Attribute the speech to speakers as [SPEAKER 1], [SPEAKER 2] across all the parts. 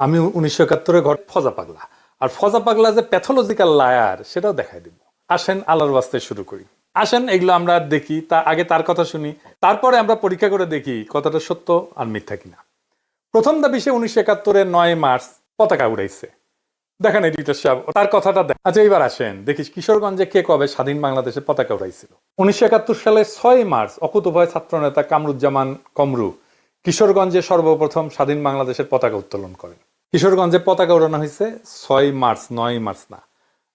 [SPEAKER 1] আমি 1971-এ ফজা পাগলা, আর ফজা পাগলা যে প্যাথোলজিক্যাল লায়ার সেটাও দেখাই দিব। আসেন আল্লাহর ওয়াস্তে শুরু করি। আসেন এগুলো আমরা দেখি, আগে তার কথা শুনি, তারপরে আমরা পরীক্ষা করে দেখি কতটা সত্য আর মিথ্যা কিনা। প্রথম দাবি, সে 1971-এর 9 মার্চ পতাকা উড়াইছে। দেখেন এডিটর সাহেব তার কথাটা আচ্ছা এইবার আসেন দেখি কিশোরগঞ্জে কে কবে স্বাধীন বাংলাদেশের পতাকা উড়াইছিল। 1971 সালের 6 মার্চ অকুতোভয় ছাত্রনেতা কামরুজ্জামান কমরু কিশোরগঞ্জে সর্বপ্রথম স্বাধীন বাংলাদেশের পতাকা উত্তোলন করেন। কিশোরগঞ্জে পতাকা উড়ানো হয়েছে 6 মার্চ, 9 মার্চ না।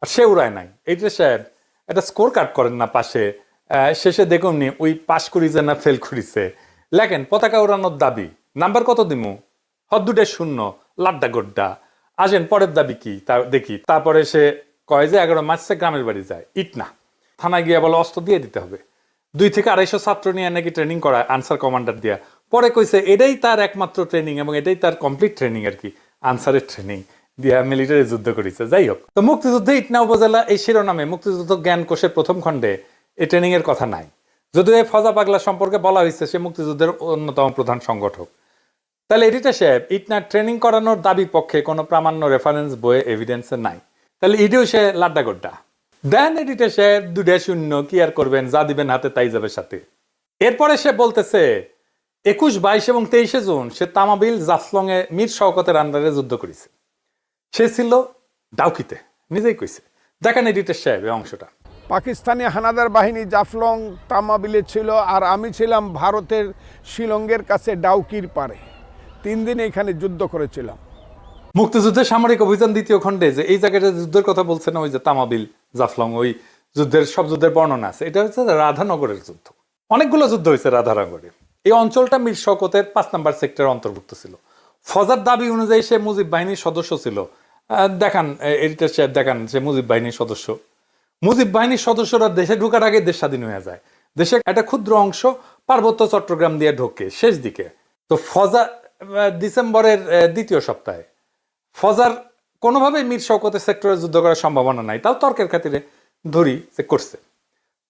[SPEAKER 1] আর সে উড়ায় নাই। এডিটর সাহেব একটা স্কোর কার্ড করেন না পাশে, শেষে দেখুন নি ওই পাস করিছে না ফেল করিছে, লেখেন পতাকা উড়ানোর দাবি, নাম্বার কত দিমু, দুটে শূন্য, লাড্ডা গোড্ডা। আসেন পরের দাবি কি তা দেখি। তারপরে সে কয় যে 11 মার্চে গ্রামের বাড়ি যায়, ইট না, থানায় গিয়ে বলে অস্ত্র দিয়ে দিতে হবে। 2 থেকে 250 ছাত্র নিয়ে নাকি ট্রেনিং করায় আনসার কমান্ডার দিয়া। পরে কইছে এটাই তার একমাত্র ট্রেনিং এবং এটাই তার কমপ্লিট ট্রেনিং আর কি, আনসারের ট্রেনিং দিয়া মিলিটারি যুদ্ধ করেছে। যাই হোক, তো মুক্তিযুদ্ধে ইটনা উপজেলা এই শিরোনামে মুক্তিযুদ্ধ জ্ঞান কোষের প্রথম খণ্ডে এই ট্রেনিং এর কথা নাই। যদিও এই ফজা পাগলা সম্পর্কে বলা হয়েছে সে মুক্তিযুদ্ধের অন্যতম প্রধান সংগঠক। তাহলে এডিটর সাহেব ইটনা ট্রেনিং করানোর দাবির পক্ষে কোনো প্রামাণ্য রেফারেন্স বইয়ে এভিডেন্সে নাই। তাহলে ইডিও সে লাড্ডা গোড্ডা দেন। এডিটর সাহেব 2-0, কি আর করবেন, যা দিবেন হাতে তাই যাবে সাথে। এরপরে সে বলতেছে 21, 22 এবং 23 জুন সে তামাবিল জাফলং এ মীর শওকতের আন্ডারে যুদ্ধ করেছে। সে ছিল ডাউকিতে, নিজেই কইছে। দেখেন এডিটর সাহেব এই অংশটা।
[SPEAKER 2] পাকিস্তানি হানাদার বাহিনী জাফলং তামাবিলে ছিল, আর আমি ছিলাম ভারতের শিলংয়ের কাছে ডাউকির পারে। 3 দিন এখানে যুদ্ধ করেছিলাম।
[SPEAKER 1] মুক্তিযুদ্ধের সামরিক অভিযান 2য় খণ্ডে যে এই জায়গাটা যুদ্ধের কথা বলছে না, ওই যে তামাবিল জাফলং, ওই যুদ্ধের সব যুদ্ধের বর্ণনা আছে। এটা হচ্ছে রাধানগরের যুদ্ধ। অনেকগুলো যুদ্ধ হয়েছে রাধানগরে। এই অঞ্চলটা মীর শওকতের 5 নম্বর সেক্টরের অন্তর্ভুক্ত ছিল। ফজার দাবি অনুযায়ী সে মুজিব বাহিনীর সদস্য ছিল। দেখান এডিটর সাহেব, দেখান সে মুজিব বাহিনীর সদস্য। মুজিব বাহিনীর সদস্যরা দেশে ঢোকার আগে দেশ স্বাধীন হয়ে যায়। দেশের একটা ক্ষুদ্র অংশ পার্বত্য চট্টগ্রাম দিয়ে ঢোকে শেষ দিকে। তো ফজা ডিসেম্বরের 2য় সপ্তাহে ফজার কোনোভাবে মীর শওকতের সেক্টরে যুদ্ধ করার সম্ভাবনা নাই, তাও তর্কের খাতিরে ধরি যে করছে।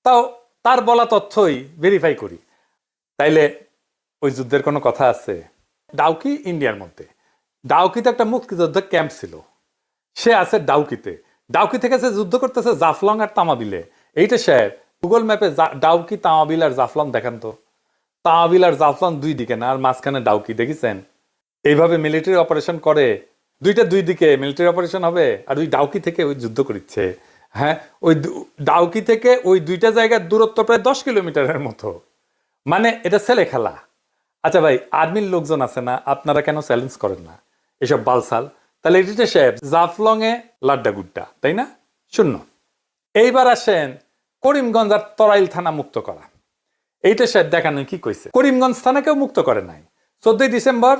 [SPEAKER 1] তাও তার বলা তথ্যই ভেরিফাই করি। তাইলে ওই যুদ্ধের কোনো কথা আছে? ডাউকি ইন্ডিয়ার মধ্যে, ডাউকিতে একটা মুক্তিযুদ্ধ ক্যাম্প ছিল, সে আছে ডাউকিতে। ডাউকি থেকে সে যুদ্ধ করতেছে জাফলং আর তামাবিলে। এইটা সাহেব গুগল ম্যাপে ডাউকি, তামাবিল আর জাফলং দেখান তো। তামাবিল আর জাফলং 2 দিকে না, আর মাঝখানে ডাউকি, দেখেছেন? এইভাবে মিলিটারি অপারেশন করে, 2 দিকে মিলিটারি অপারেশন হবে, আর ওই ডাউকি থেকে ওই যুদ্ধ করছে। হ্যাঁ, ওই ডাউকি থেকে ওই 2টা জায়গার দূরত্ব প্রায় 10 কিলোমিটারের মতো। মানে এটা ছেলে খেলা। আচ্ছা ভাই, আর্মির লোকজন আছে না, আপনারা কেন চ্যালেঞ্জ করেন না এসব বালসাল? তাহলে এডিটর সাহেব জাফলং এ লাড্ডা গুড্ডা, তাই না? শূন্য। এইবার আসেন করিমগঞ্জ আর তরাইল থানা মুক্ত করা। এইটা সাহেব দেখানো কি কইছে। করিমগঞ্জ থানাকেও মুক্ত করে নাই। 14 ডিসেম্বর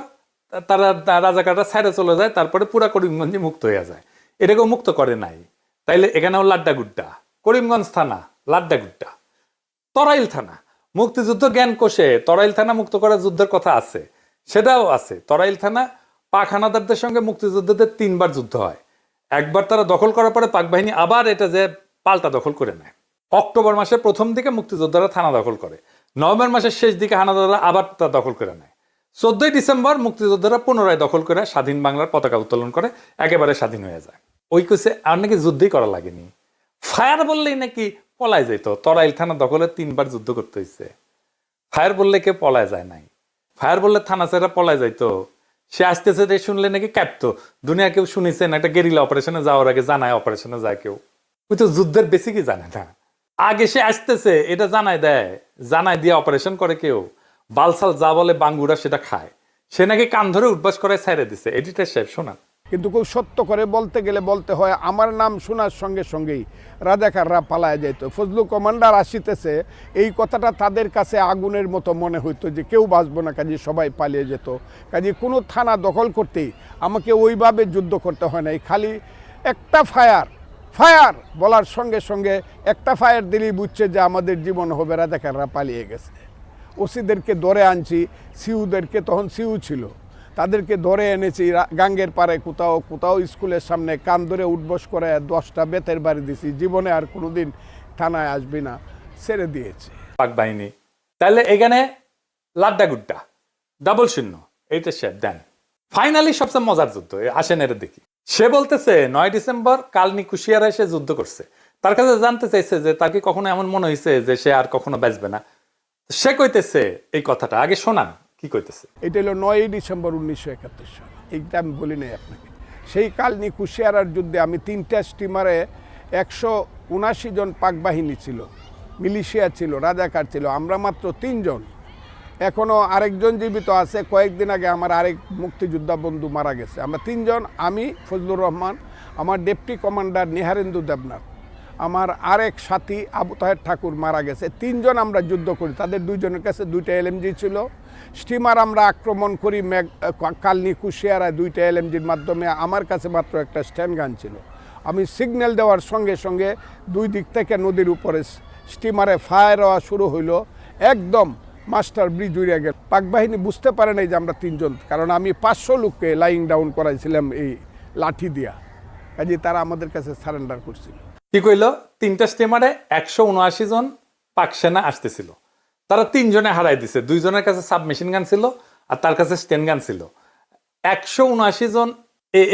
[SPEAKER 1] তারা রাজাকাররা ছাইড়ে চলে যায়, তারপরে পুরা করিমগঞ্জে মুক্ত হয়ে যায়। এটাকেও মুক্ত করে নাই। তাইলে এখানেও লাড্ডা গুড্ডা। করিমগঞ্জ থানা লাড্ডা গুড্ডা। তরাইল থানা মুক্তিযুদ্ধ জ্ঞান কোষে তরাইল থানা মুক্ত করার যুদ্ধের কথা আছে, সেটাও আছে। তরাইল থানা পাক হানাদারদের সঙ্গে মুক্তিযুদ্ধদের 3 বার যুদ্ধ হয়। একবার তারা দখল করার পরে পাক বাহিনী আবার এটা যে পাল্টা দখল করে নেয়। অক্টোবর মাসের প্রথম দিকে মুক্তিযোদ্ধারা থানা দখল করে, নভেম্বর মাসের শেষ দিকে হানাদাররা আবার তা দখল করে নেয়। 14 ডিসেম্বর মুক্তিযোদ্ধারা পুনরায় দখল করে স্বাধীন বাংলার পতাকা উত্তোলন করে, একেবারে স্বাধীন হয়ে যায়। ওই কোসে আর নাকি যুদ্ধই করা লাগেনি, ফায়ার বললেই নাকি পলায় যেত। তরাইল থানা দখলে 3 বার যুদ্ধ করতে হয়েছে। ফায়ার বললে কেউ পলায় যায় নাই। ফায়ার বললে থানা ছেড়া পলায় যাইতো। সে আসতেছে শুনলে নাকি কাঁপতো। দুনিয়া কেউ শুনেছেন একটা গেরিলা অপারেশনে যাওয়ার আগে জানায় অপারেশনে যায় কেউ? ওই তো যুদ্ধের বেসিকই জানে না। আগে সে আসতেছে এটা জানায় দেয়, জানায় দিয়ে অপারেশন করে কেউ। বালসাল যা বলে বাঙ্গুরা সেটা খায়। সে নাকি কান ধরে উঠবাস করে ছাইড়ে দিছে। এডিটর সাহেব শোনান।
[SPEAKER 2] কিন্তু খুব সত্য করে বলতে গেলে বলতে হয়, আমার নাম শোনার সঙ্গে সঙ্গেই রাজাকাররা পালায় যেত। ফজলু কমান্ডার আসিতেছে, এই কথাটা তাদের কাছে আগুনের মতো মনে হইতো যে কেউ বাঁচবো না, কাজে সবাই পালিয়ে যেত। কাজে কোনো থানা দখল করতেই আমাকে ওইভাবে যুদ্ধ করতে হয় নাই। খালি একটা ফায়ার ফায়ার বলার সঙ্গে সঙ্গে একটা ফায়ার দিলেই বুঝছে যে আমাদের জীবন হবে, রাজাকাররা পালিয়ে গেছে। ওসিদেরকে ধরে আনছি, সিউদেরকে, তখন সিউ ছিল, তাদেরকে ধরে এনেছি গাঙ্গের পারে কোথাও কোথাও স্কুলের সামনে কান ধরে উঠবস করে 10টা বেতের বাড়ি দিছি। জীবনে আর কোনোদিন থানায় আসবি না, ছেড়ে দিয়েছে
[SPEAKER 1] পাক বাহিনী। তাহলে এখানে লাড্ডা গুড্ডা, ডাবল শূন্য। এইটা সাহেব দেন। ফাইনালি সবচেয়ে মজার যুদ্ধ আসেন এর দেখি। সে বলতেছে 9 ডিসেম্বর কালনি কুশিয়ারা এসে যুদ্ধ করছে। তার কাছে জানতে চাইছে যে তার কি কখনো এমন মনে হয়েছে যে সে আর কখনো বাঁচবে না। সে কইতেছে এই কথাটা আগে শোনান কি কইতেছে।
[SPEAKER 2] এটা হলো 9 ডিসেম্বর 1971 সাল, এইটা আমি বলি নাই আপনাকে। সেই কালনি কুশিয়ারার যুদ্ধে আমি 3টা স্টিমারে 179 জন পাক বাহিনী ছিল, মিলিশিয়া ছিল, রাজাকার ছিল, আমরা মাত্র 3 জন। এখনও আরেকজন জীবিত আছে, কয়েকদিন আগে আমার আরেক মুক্তিযোদ্ধা বন্ধু মারা গেছে। আমরা 3 জন, আমি ফজলুর রহমান, আমার ডেপুটি কমান্ডার নিহারেন্দু দেবনাথ, আমার আরেক সাথী আবু তাহের ঠাকুর মারা গেছে। 3 জন আমরা যুদ্ধ করি, তাদের 2 জনের কাছে 2টা এলএমজি ছিল। স্টিমার আমরা আক্রমণ করি কালনি কুশিয়ারায় 2টা এলএমজির মাধ্যমে, আমার কাছে মাত্র একটা স্ট্যান্ড গান ছিল। আমি সিগন্যাল দেওয়ার সঙ্গে সঙ্গে 2 দিক থেকে নদীর উপরে স্টিমারে ফায়ার হওয়া শুরু হইলো, একদম মাস্টার ব্রিজ উড়ে গেল। পাক বাহিনী বুঝতে পারে নাই যে আমরা 3 জন, কারণ আমি 500 লোককে লাইং ডাউন করাইছিলাম এই লাঠি দিয়া, কাজে তারা আমাদের কাছে সারেন্ডার করছিল।
[SPEAKER 1] কি কইল? 3টা স্টিমারে 179 জন পাক সেনা আসতেছিল, তারা 3 জনে হারাই দিছে। 2 জনের কাছে সাবমেশিন গান ছিল আর তার কাছে স্টেন গান ছিল। 179 জন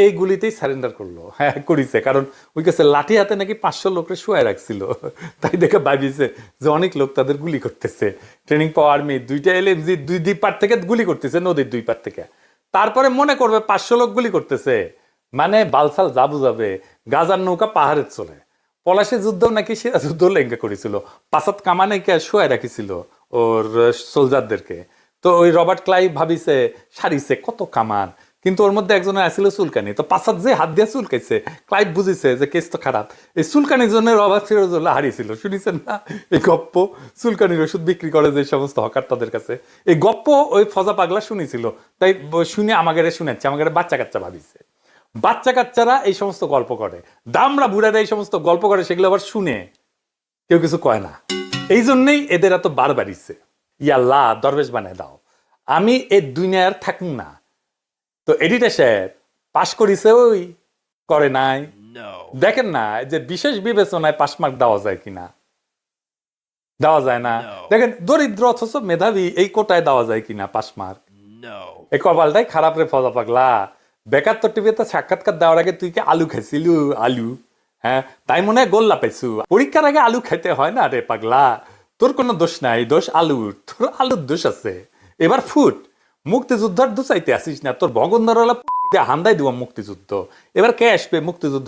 [SPEAKER 1] এই গুলিতেই সারেন্ডার করলো। হ্যাঁ করিছে, কারণ ওই কাছে লাঠি হাতে নাকি 500 লোকের শুয়ে রাখছিল, তাই দেখে ভাবিছে যে অনেক লোক তাদের গুলি করতেছে। ট্রেনিং পাওয়া আর্মি 2টা এলএমজি 2 পার থেকে গুলি করতেছে, নদীর 2 পার থেকে। তারপরে মনে করবে 500 লোক গুলি করতেছে, মানে বালসাল যা বুঝাবে গাজার নৌকা পাহাড়ের চলে। পলাশি যুদ্ধ নাকি সেরা যুদ্ধ লেঙ্গা করেছিল, পাসাত কামানে শুয়ে রাখিছিল ওর সোলজারদেরকে। তো ওই রবার্ট ক্লাইভ ভাবিছে সারিছে কত কামান, কিন্তু ওর মধ্যে একজনের আসছিল চুলকানি। তো পাসাত যে হাত দিয়ে চুলকাইছে, ক্লাইভ বুঝিছে যে কেস তো খারাপ। এই চুলকানির জন্য রবার্ট ফিরোজুল্লাহ হারিয়েছিল। শুনেছেন না এই গপ্প? চুলকানির ওষুধ বিক্রি করে যে সমস্ত হকার তাদের কাছে, এই গপ্প ওই ফজা পাগলা শুনেছিল। তাই শুনে আমাকে শুনেছে, আমাকে বাচ্চা কাচ্চা ভাবিছে। বাচ্চা কাচ্চারা এই সমস্ত গল্প করে, দামরা বুড়ারা এই সমস্ত গল্প করে, সেগুলো আবার শুনে কেউ কিছু কয় না। এই জন্যই এদের এত বার বাড়িছে। ইয়াল্লাহ দরবেশ বানায় দাও, আমি এই দুনিয়ার থাকুন না। তো এডিটর সাহেব পাশ করিছে, ওই করে নাই। দেখেন না যে বিশেষ বিবেচনায় পাস মার্ক দেওয়া যায় কিনা, দেওয়া যায় না। দেখেন দরিদ্র অথচ মেধাবী এই কোটায় দেওয়া যায় কিনা পাস মার্ক। এই কপালটাই খারাপ রে ফজা পাগলা। বেকার তোর টিভিতে সাক্ষাৎকার দেওয়ার আগে তুই কি আলু খাইছিলু? আলু, হ্যাঁ, তাই মনে হয় গোল্লা পাইছু। পরীক্ষার আগে আলু খাইতে হয় না রে পাগলা, তোর কোনো দোষ নাই, দোষ আলুর। তোর আলুর দোষ আছে। এবার ফুট, মুক্তিযুদ্ধর দুচাইতে আসিস না, তোর ভগন্দরওয়ালা হান্দাই দিব মুক্তিযুদ্ধ। এবার কে আসবে মুক্তিযুদ্ধ?